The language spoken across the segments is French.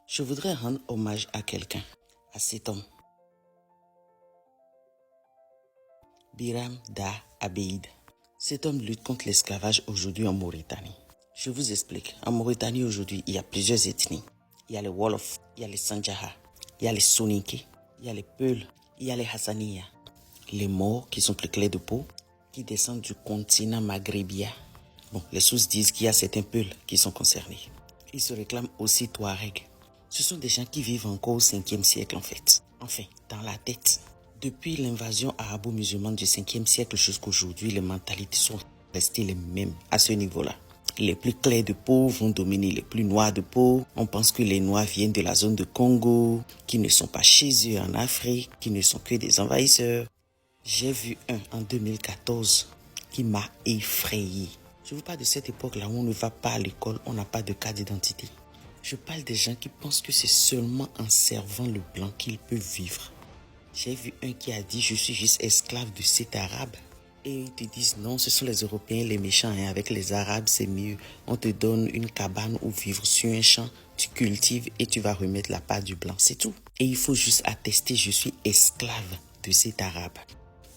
Je voudrais rendre hommage à quelqu'un, à cet homme. Biram Da Abeid. Cet homme lutte contre l'esclavage aujourd'hui en Mauritanie. Je vous explique. En Mauritanie aujourd'hui, il y a plusieurs ethnies. Il y a les Wolof, il y a les Sandjaha, il y a les Soninké, il y a les Peuls, il y a les Hassaniya. Les Maures qui sont plus clairs de peau, qui descendent du continent maghrébien. Bon, les sources disent qu'il y a certains Peuls qui sont concernés. Ils se réclament aussi Touareg. Ce sont des gens qui vivent encore au 5e siècle en fait. Enfin, dans la tête. Depuis l'invasion arabo-musulmane du 5e siècle jusqu'à aujourd'hui, les mentalités sont restées les mêmes à ce niveau-là. Les plus clairs de peau vont dominer les plus noirs de peau. On pense que les noirs viennent de la zone de Congo, qui ne sont pas chez eux en Afrique, qui ne sont que des envahisseurs. J'ai vu un en 2014 qui m'a effrayé. Je vous parle de cette époque-là où on ne va pas à l'école, on n'a pas de carte d'identité. Je parle des gens qui pensent que c'est seulement en servant le blanc qu'ils peuvent vivre. J'ai vu un qui a dit « Je suis juste esclave de cet arabe ». Et ils te disent « Non, ce sont les Européens les méchants. Hein. Avec les Arabes, c'est mieux. On te donne une cabane où vivre sur un champ, tu cultives et tu vas remettre la part du blanc. C'est tout. Et il faut juste attester « Je suis esclave de cet arabe ».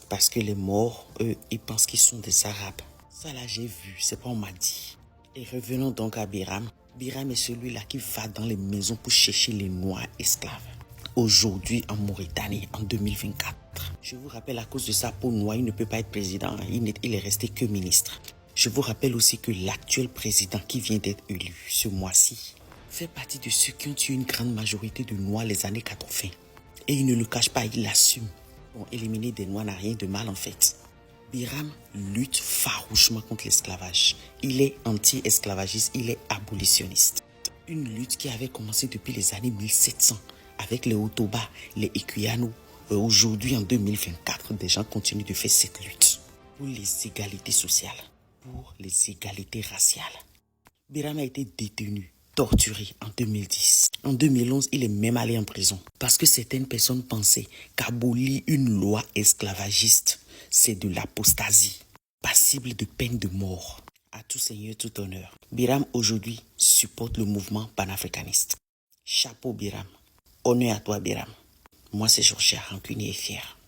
Parce que les morts, eux, ils pensent qu'ils sont des Arabes. Ça là, j'ai vu. C'est pas on m'a dit. Et revenons donc à Biram. Biram est celui-là qui va dans les maisons pour chercher les noirs esclaves. Aujourd'hui en Mauritanie, en 2024. Je vous rappelle, à cause de sa peau noire, il ne peut pas être président. Il est resté que ministre. Je vous rappelle aussi que l'actuel président qui vient d'être élu ce mois-ci fait partie de ceux qui ont eu une grande majorité de noirs les années 80. Et il ne le cache pas, il l'assume. Bon, éliminer des noirs n'a rien de mal en fait. Biram lutte farouchement contre l'esclavage. Il est anti-esclavagiste, il est abolitionniste. Une lutte qui avait commencé depuis les années 1700 avec les Otoba, les Equiano. Aujourd'hui, en 2024, des gens continuent de faire cette lutte pour les égalités sociales, pour les égalités raciales. Biram a été détenu, torturé en 2010. En 2011, il est même allé en prison parce que certaines personnes pensaient qu'abolir une loi esclavagiste, c'est de l'apostasie, passible de peine de mort. À tout seigneur, tout honneur. Biram aujourd'hui supporte le mouvement panafricaniste. Chapeau Biram. Honneur à toi Biram. Moi c'est Georgia, rancunier et fier.